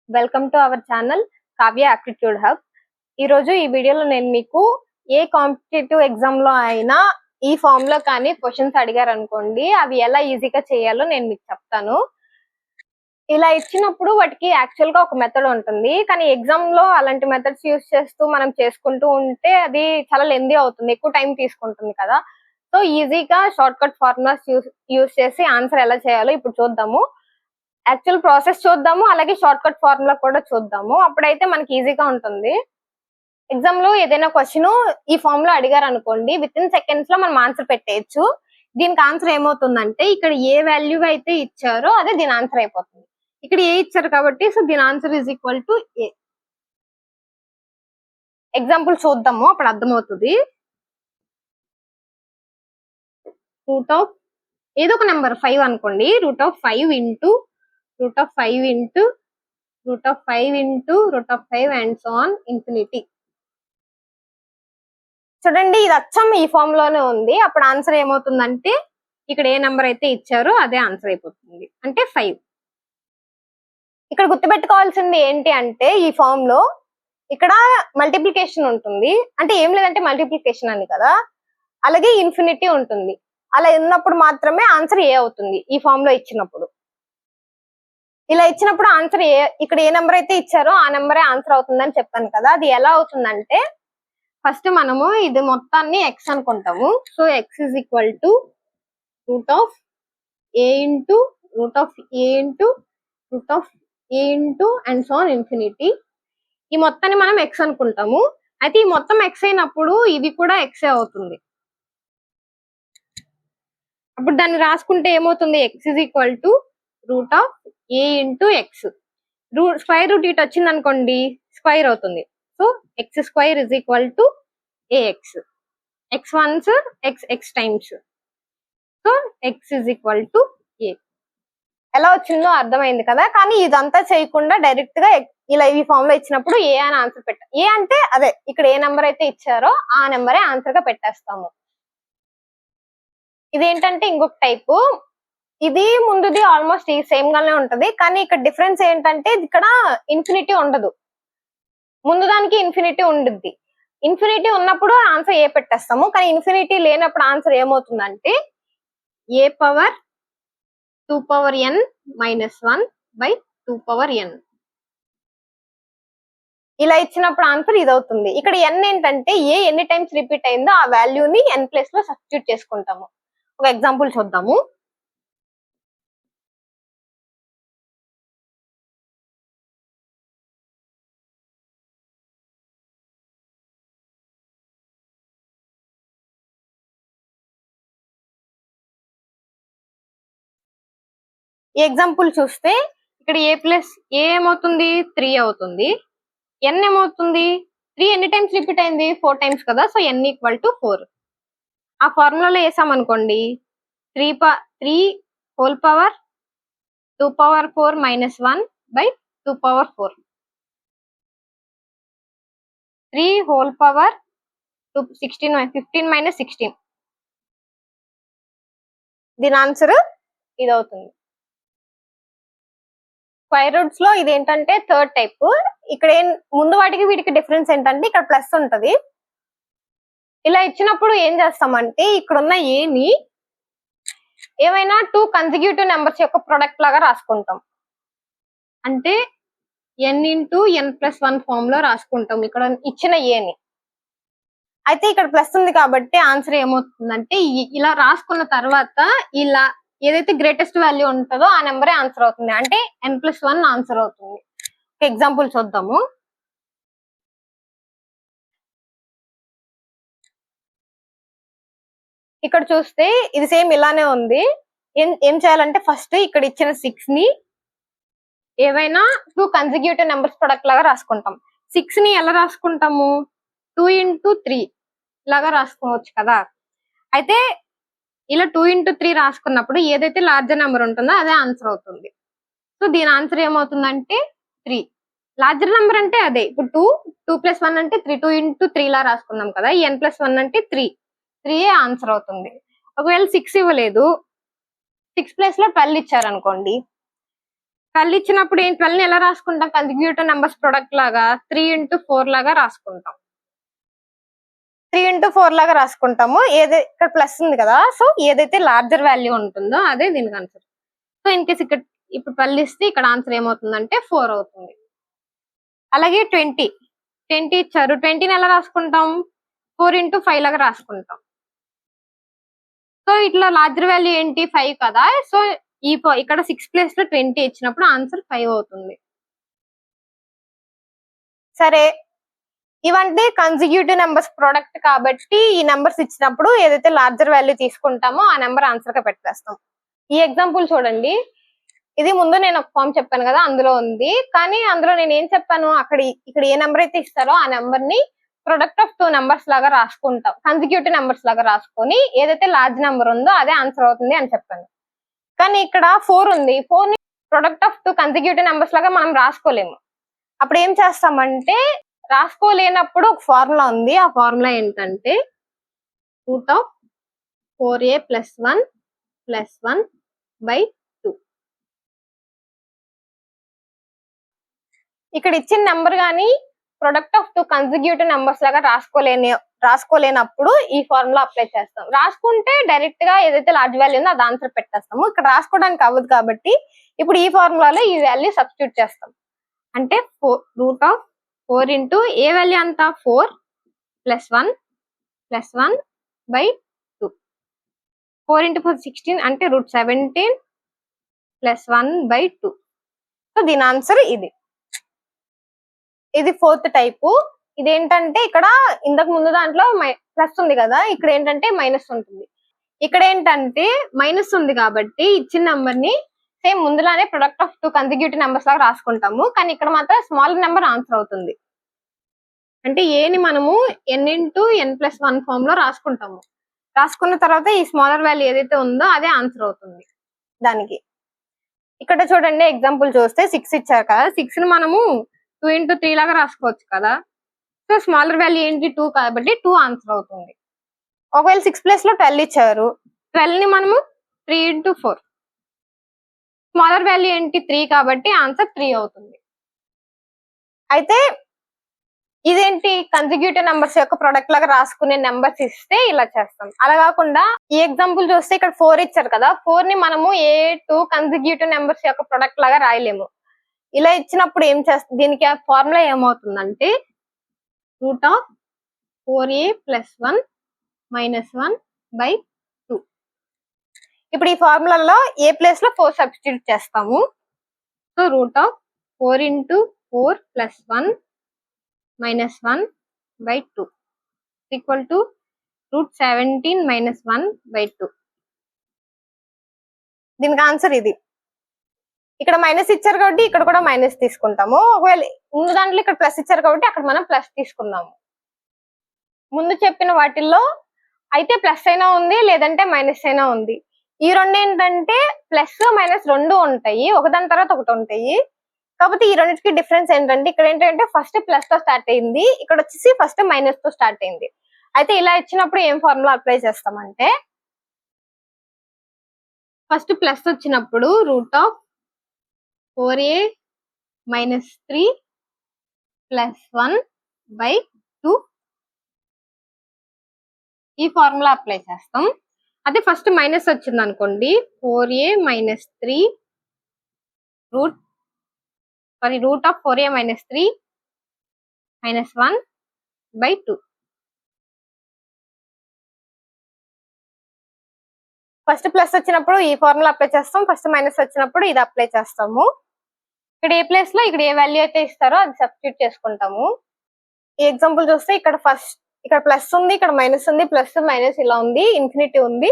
Welcome to our channel Kavya aptitude hub. ఈ రోజు ఈ వీడియోలో నేను మీకు ఏ కాంపిటేటివ్ ఎగ్జామ్ లో అయినా ఈ ఫామ్ లో కానీ క్వశ్చన్స్ అడిగారు అనుకోండి, అవి ఎలా ఈజీగా చేయాలో నేను మీకు చెప్తాను. ఇలా ఇచ్చినప్పుడు వాటికి యాక్చువల్ గా ఒక మెథడ్ ఉంటుంది, కానీ ఎగ్జామ్ లో అలాంటి మెథడ్స్ యూస్ చేస్తూ మనం చేసుకుంటూ ఉంటే అది చాలా లెందీ అవుతుంది, ఎక్కువ టైం తీసుకుంటుంది కదా. సో ఈజీగా షార్ట్ కట్ ఫార్ములాస్ యూస్ చేసి ఆన్సర్ ఎలా చేయాలో ఇప్పుడు చూద్దాము. యాక్చువల్ ప్రాసెస్ చూద్దాము, అలాగే షార్ట్ కట్ ఫార్ములా కూడా చూద్దాము. అప్పుడైతే మనకి ఈజీగా ఉంటుంది. ఎగ్జామ్ లో ఏదైనా క్వశ్చన్ ఈ ఫామ్ లో అడిగారు అనుకోండి, విత్ ఇన్ సెకండ్స్ లో మనం ఆన్సర్ పెట్టేయచ్చు. దీనికి ఆన్సర్ ఏమవుతుందంటే, ఇక్కడ ఏ వాల్యూ అయితే ఇచ్చారో అదే దీని ఆన్సర్ అయిపోతుంది. ఇక్కడ ఏ ఇచ్చారు కాబట్టి సో దీని answer is equal to A. Example చూద్దాము, అప్పుడు అర్థమవుతుంది. రూట్ ఆఫ్ ఏదో ఒక నెంబర్ 5 అనుకోండి, root of 5 into root of 5 into root of 5 into root of 5 and so on infinity. చూడండి, ఇది అచ్చం ఈ ఫామ్ లోనే ఉంది. అప్పుడు ఆన్సర్ ఏమవుతుందంటే, ఇక్కడ ఏ నెంబర్ అయితే ఇచ్చారో అదే ఆన్సర్ అయిపోతుంది, అంటే 5. ఇక్కడ గుర్తుపెట్టుకోవాల్సింది ఏంటి అంటే, ఈ ఫామ్ లో ఇక్కడ మల్టిప్లికేషన్ ఉంటుంది, అంటే ఏం లేదంటే మల్టిప్లికేషన్ అని కదా, అలాగే ఇన్ఫినిటీ ఉంటుంది. అలా ఉన్నప్పుడు మాత్రమే ఆన్సర్ ఏ అవుతుంది ఈ ఫామ్ లో ఇచ్చినప్పుడు. ఇలా ఇచ్చినప్పుడు ఆన్సర్ ఇక్కడ ఏ నెంబర్ అయితే ఇచ్చారో ఆ నెంబరే ఆన్సర్ అవుతుందని చెప్పాను కదా. అది ఎలా అవుతుందంటే, ఫస్ట్ మనము ఇది మొత్తాన్ని ఎక్స్ అనుకుంటాము. So x is equal to root of a into root of a into root of a into and so on infinity. ఈ మొత్తాన్ని మనం ఎక్స్ అనుకుంటాము. అయితే ఈ మొత్తం ఎక్స్ అయినప్పుడు ఇది కూడా ఎక్సే అవుతుంది. అప్పుడు దాన్ని రాసుకుంటే ఏమవుతుంది, x is equal to root of a into x. Square root ఇటు వచ్చింది అనుకోండి, స్క్వైర్ అవుతుంది. So x square is equal to a x. X once x x times, so x is equal to a. ఎలా వచ్చిందో అర్థమైంది కదా. కానీ ఇదంతా చేయకుండా డైరెక్ట్ గా ఇలా ఈ ఫామ్ లో ఇచ్చినప్పుడు ఏ అని ఆన్సర్ పెట్ట, ఏ అంటే అదే ఇక్కడ ఏ నెంబర్ అయితే ఇచ్చారో ఆ నెంబరే ఆన్సర్ గా పెట్టేస్తాము. ఇదేంటంటే ఇంకొక టైపు. ఇది ముందుది ఆల్మోస్ట్ ఈ సేమ్ గానే ఉంటది, కానీ ఇక్కడ డిఫరెన్స్ ఏంటంటే ఇక్కడ ఇన్ఫినిటీ ఉండదు, ముందు దానికి ఇన్ఫినిటీ ఉండుద్ది. ఇన్ఫినిటీ ఉన్నప్పుడు ఆన్సర్ ఏ పెట్టేస్తాము, కానీ ఇన్ఫినిటీ లేనప్పుడు ఆన్సర్ ఏమవుతుందంటే a power 2 power n minus 1 by 2 power n. ఇలా ఇచ్చినప్పుడు ఆన్సర్ ఇది అవుతుంది. ఇక్కడ n ఏంటంటే ఏ ఎన్ని టైమ్స్ రిపీట్ అయిందో ఆ వాల్యూని n ప్లేస్ లో సబ్స్టిట్యూట్ చేసుకుంటాము. ఒక ఎగ్జాంపుల్ చూద్దాము. ఈ ఎగ్జాంపుల్ చూస్తే ఇక్కడ ఏ ప్లస్ ఏ ఏమవుతుంది, 3 అవుతుంది. n ఏమవుతుంది, 3 ఎన్ని టైమ్స్ రిపీట్ అయింది, 4 టైమ్స్ కదా. So n equal to 4. ఆ ఫార్ములాలో వేసామనుకోండి, 3 whole power 2 power 4 minus 1 by 2 power 4. 3 whole power 15 minus 16. దీని ఆన్సర్ ఇది అవుతుంది. స్క్వైర్ రూట్స్ లో ఇది ఏంటంటే థర్డ్ టైప్. ఇక్కడ ముందు వాటికి వీటికి డిఫరెన్స్ ఏంటంటే ఇక్కడ ప్లస్ ఉంటది. ఇలా ఇచ్చినప్పుడు ఏం చేస్తామంటే, ఇక్కడ ఉన్న ఏని ఏమైనా 2 కన్సిక్యూటివ్ నెంబర్స్ యొక్క ప్రొడక్ట్ లాగా రాసుకుంటాం, అంటే n into n plus 1 form లో రాసుకుంటాం ఇక్కడ ఇచ్చిన ఏని. అయితే ఇక్కడ ప్లస్ ఉంది కాబట్టి ఆన్సర్ ఏమవుతుందంటే, ఇలా రాసుకున్న తర్వాత ఇలా ఏదైతే గ్రేటెస్ట్ వాల్యూ ఉంటుందో ఆ నెంబరే ఆన్సర్ అవుతుంది, అంటే n ప్లస్ 1 ఆన్సర్ అవుతుంది. ఎగ్జాంపుల్ చూద్దాము. ఇక్కడ చూస్తే ఇది సేమ్ ఇలానే ఉంది. ఏం చేయాలంటే, ఫస్ట్ ఇక్కడ ఇచ్చిన 6 ని ఏవైనా 2 కన్సిక్యూటివ్ నెంబర్స్ ప్రొడక్ట్ లాగా రాసుకుంటాం. 6 ని ఎలా రాసుకుంటాము, 2 ఇంటూ 3 లాగా రాసుకోవచ్చు కదా. అయితే ఇలా 2 ఇంటూ 3 రాసుకున్నప్పుడు ఏదైతే లార్జర్ నెంబర్ ఉంటుందో అదే ఆన్సర్ అవుతుంది. సో దీని ఆన్సర్ ఏమవుతుందంటే 3. లార్జర్ నెంబర్ అంటే అదే, ఇప్పుడు 2 ప్లస్ 1 అంటే 3, 2 ఇంటూ 3 లా రాసుకున్నాం కదా. n ప్లస్ 1 అంటే 3 ఆన్సర్ అవుతుంది. ఒకవేళ 6 ఇవ్వలేదు, 6 ప్లేస్ లో 12 ఇచ్చారనుకోండి, 12 ఇచ్చినప్పుడు 12 ని ఎలా రాసుకుంటాం? కన్సిక్యూటివ్ నెంబర్స్ ప్రొడక్ట్ లాగా 3 into 4 లాగా రాసుకుంటాం. 3 into 4 లాగా రాసుకుంటాము. ఇక్కడ ప్లస్ ఉంది కదా, సో ఏదైతే లార్జర్ వాల్యూ ఉంటుందో అదే దీనికి ఆన్సర్. సో ఇన్ కేస్ ఇక్కడ ఇప్పుడు 12 ఇస్తే ఇక్కడ ఆన్సర్ ఏమవుతుందంటే 4 అవుతుంది. అలాగే 20 ఇచ్చారు. 20ని ఎలా రాసుకుంటాం? 4 into 5 లాగా రాసుకుంటాం. సో ఇట్లా లార్జర్ వాల్యూ ఏంటి? 5 కదా. సో ఇక్కడ 6 ప్లేస్ లో 20 ఇచ్చినప్పుడు ఆన్సర్ 5 అవుతుంది. సరే, ఇవంటే కన్సిక్యూటివ్ నెంబర్స్ ప్రొడక్ట్ కాబట్టి ఈ నెంబర్స్ ఇచ్చినప్పుడు ఏదైతే లార్జర్ వాల్యూ తీసుకుంటామో ఆ నెంబర్ ఆన్సర్ గా పెట్టేస్తాం. ఈ ఎగ్జాంపుల్ చూడండి. ఇది ముందు నేను ఒక ఫామ్ చెప్పాను కదా, అందులో ఉంది. కానీ అందులో నేను ఏం చెప్పాను, ఇక్కడ ఏ నెంబర్ అయితే ఇస్తారో ఆ నెంబర్ ని ప్రొడక్ట్ ఆఫ్ 2 నెంబర్స్ లాగా రాసుకుంటాం. కన్సిక్యూటివ్ నెంబర్స్ లాగా రాసుకొని ఏదైతే లార్జ్ నెంబర్ ఉందో అదే ఆన్సర్ అవుతుంది అని చెప్పాను. కానీ ఇక్కడ 4 ఉంది. 4 ని ప్రొడక్ట్ ఆఫ్ 2 కన్సిక్యూటివ్ నెంబర్స్ లాగా మనం రాసుకోలేము. అప్పుడు ఏం చేస్తామంటే, రాసుకోలేనప్పుడు ఒక ఫార్ములా ఉంది. ఆ ఫార్ములా ఏంటంటే √4a + 1 + 1/2. ఇక్కడ ఇచ్చిన నెంబర్ గానీ ప్రొడక్ట్ ఆఫ్ 2 కన్సిక్యూటివ్ నెంబర్స్ లాగా రాసుకోలేనప్పుడు ఈ ఫార్ములా అప్లై చేస్తాం. రాసుకుంటే డైరెక్ట్ గా ఏదైతే లార్జ్ వాల్యూ ఉందో అది ఆన్సర్ పెట్టేస్తాము. ఇక్కడ రాసుకోవడానికి అవ్వదు కాబట్టి ఇప్పుడు ఈ ఫార్ములాలో ఈ వాల్యూ సబ్స్టిట్యూట్ చేస్తాం. అంటే √4 into ఏ వాల్యూ అంత 4 + 1 + 1/2. 4 into 4 16 అంటే √17 + 1/2. సో దీని ఆన్సర్ ఇది. ఇది 4th టైపు. ఇదేంటంటే ఇక్కడ ఇంతకు ముందు దాంట్లో ప్లస్ ఉంది కదా, ఇక్కడ ఏంటంటే మైనస్ ఉంటుంది. ఇక్కడ ఏంటంటే మైనస్ ఉంది కాబట్టి ఇచ్చిన నెంబర్ ని సేమ్ ముందులానే ప్రొడక్ట్ ఆఫ్ 2 కన్సిక్యూటివ్ నెంబర్స్ లాగా రాసుకుంటాము. కానీ ఇక్కడ మాత్రం స్మాల్ నెంబర్ ఆన్సర్ అవుతుంది. అంటే ఏని మనము n into n+1 ఫామ్ లో రాసుకుంటాము. రాసుకున్న తర్వాత ఈ స్మాలర్ వాల్యూ ఏదైతే ఉందో అదే ఆన్సర్ అవుతుంది దానికి. ఇక్కడ చూడండి ఎగ్జాంపుల్ చూస్తే 6 ఇచ్చారు కదా, 6 ని మనము 2 into 3 లాగా రాసుకోవచ్చు కదా. సో స్మాలర్ వాల్యూ ఏంటి? 2 కాబట్టి 2 ఆన్సర్ అవుతుంది. ఒకవేళ 6 ప్లేస్ లో 12 ఇచ్చారు, 12 ని మనము 3 into 4. స్మాలర్ వాల్యూ ఏంటి? 3 కాబట్టి ఆన్సర్ 3 అవుతుంది. అయితే ఇదేంటి? కన్సిక్యూటివ్ నెంబర్స్ యొక్క ప్రొడక్ట్ లాగా రాసుకునే నెంబర్స్ ఇస్తే ఇలా చేస్తాం. అలా కాకుండా ఈ ఎగ్జాంపుల్ చూస్తే ఇక్కడ 4 ఇచ్చారు కదా, 4 ని మనము ఏ 2 కన్సిక్యూటివ్ నెంబర్స్ యొక్క ప్రొడక్ట్ లాగా రాయలేము. ఇలా ఇచ్చినప్పుడు ఏం చేస్తుంది? దీనికి ఆ ఫార్ములా ఏమవుతుందంటే √4a + 1 - 1/2. ఇప్పుడు ఈ ఫార్ములాలో ఏ ప్లేస్ లో 4 సబ్స్టిట్యూట్ చేస్తాము. So √4 into 4 + 1 - 1/2 = √17 - 1/2. దీనికి ఆన్సర్ ఇది. ఇక్కడ మైనస్ ఇచ్చారు కాబట్టి ఇక్కడ కూడా మైనస్ తీసుకుంటాము. ఒకవేళ ముందు దాంట్లో ఇక్కడ ప్లస్ ఇచ్చారు కాబట్టి అక్కడ మనం ప్లస్ తీసుకుందాము. ముందు చెప్పిన వాటిల్లో అయితే ప్లస్ అయినా ఉంది, లేదంటే మైనస్ అయినా ఉంది. ఈ రెండు ఏంటంటే ప్లస్ మైనస్ రెండు ఉంటాయి, ఒకదాని తర్వాత ఒకటి ఉంటాయి. కాకపోతే ఈ రెండింటికి డిఫరెన్స్ ఏంటంటే ఇక్కడ ఏంటంటే ఫస్ట్ ప్లస్ తో స్టార్ట్ అయింది, ఇక్కడ వచ్చేసి ఫస్ట్ మైనస్ తో స్టార్ట్ అయింది. అయితే ఇలా ఇచ్చినప్పుడు ఏం ఫార్ములా అప్లై చేస్తామంటే, ఫస్ట్ ప్లస్ వచ్చినప్పుడు √4a - 3 + 1/2 ఈ ఫార్ములా అప్లై చేస్తాం. అదే ఫస్ట్ మైనస్ వచ్చింది అనుకోండి, 4a - 3 √4a - 3 - 1/2. ఫస్ట్ ప్లస్ వచ్చినప్పుడు ఈ ఫార్ములా అప్లై చేస్తాం, ఫస్ట్ మైనస్ వచ్చినప్పుడు ఇది అప్లై చేస్తాము. ఇక్కడ ఏ ప్లేస్ లో ఇక్కడ ఏ వాల్యూ అయితే ఇస్తారో అది సబ్స్టిట్యూట్ చేసుకుంటాము. ఈ ఎగ్జాంపుల్ చూస్తే ఇక్కడ ప్లస్ ఉంది, ఇక్కడ మైనస్ ఉంది, ప్లస్ మైనస్ ఇలా ఉంది, ఇన్ఫినిటీ ఉంది.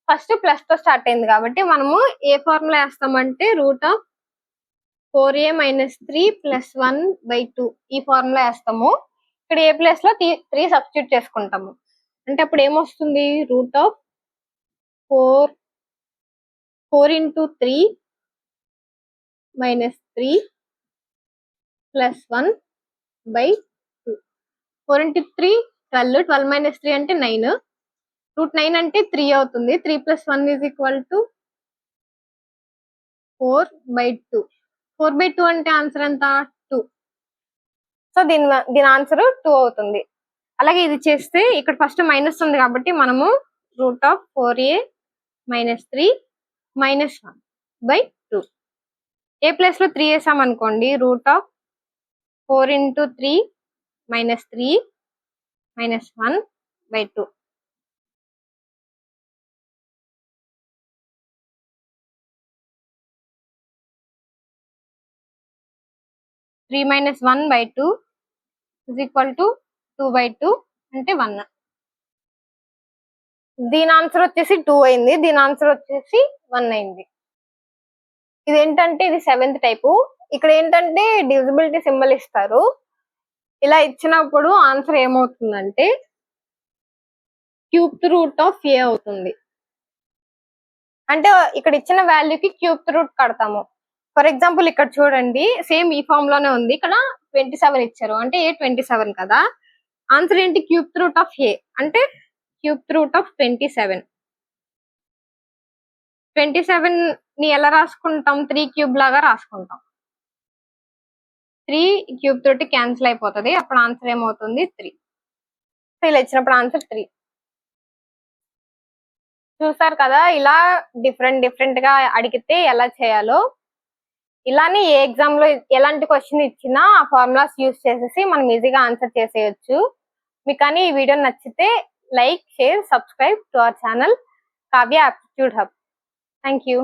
ఫస్ట్ ప్లస్ తో స్టార్ట్ అయింది కాబట్టి మనము ఏ ఫార్ములా వేస్తామంటే √4a - 3 + 1/2 ఈ ఫార్ములా వేస్తాము. ఇక్కడ ఏ ప్లేస్ లో 3 సబ్స్టిట్యూట్ చేసుకుంటాము. అంటే అప్పుడు ఏమొస్తుంది? √4 into 3 - 3 + 1/2. 4 into 3 12, 12 - 3 అంటే 9, √9 అంటే 3 అవుతుంది. 3 + 1 = 4/2. 4/2 అంటే ఆన్సర్ ఎంత 2. సో దీని ఆన్సర్ 2 అవుతుంది. అలాగే ఇది చేస్తే ఇక్కడ ఫస్ట్ మైనస్ ఉంది కాబట్టి మనము √4a - 3 - 1/2. ఏ ప్లేస్ లో 3 వేసాం అనుకోండి, √4 × 3 - 3 - 1/2. త్రీ - 1/2 = 2/2 అంటే 1. దీని ఆన్సర్ వచ్చేసి 2 అయింది, దీని ఆన్సర్ వచ్చేసి 1 అయింది. ఇదేంటంటే ఇది 7th టైపు. ఇక్కడ ఏంటంటే డివిజిబిలిటీ సింబల్ ఇస్తారు. ఇలా ఇచ్చినప్పుడు ఆన్సర్ ఏమవుతుందంటే √3 అవుతుంది. అంటే ఇక్కడ ఇచ్చిన వాల్యూకి క్యూబ్డ్ రూట్ కడతాము. ఫర్ ఎగ్జాంపుల్ ఇక్కడ చూడండి, సేమ్ ఈ ఫామ్ లోనే ఉంది. ఇక్కడ 27 ఇచ్చారు అంటే ఏ 27 కదా. ఆన్సర్ ఏంటి √3 అంటే √27. 27 ని ఎలా రాసుకుంటాం, 3 క్యూబ్ లాగా రాసుకుంటాం. 3 క్యూబ్ తోటి క్యాన్సిల్ అయిపోతుంది, అప్పుడు ఆన్సర్ ఏమవుతుంది 3. సో ఇలా ఇచ్చినప్పుడు ఆన్సర్ 3. చూసారు కదా, ఇలా డిఫరెంట్ గా అడిగితే ఎలా చేయాలో. ఇలానే ఏ ఎగ్జామ్ లో ఎలాంటి క్వశ్చన్ ఇచ్చినా ఆ ఫార్ములాస్ యూజ్ చేసేసి మనం ఈజీగా ఆన్సర్ చేసేయచ్చు. మీకు కానీ ఈ వీడియో నచ్చితే like, share, subscribe to our channel Kavya aptitude hub. Thank you.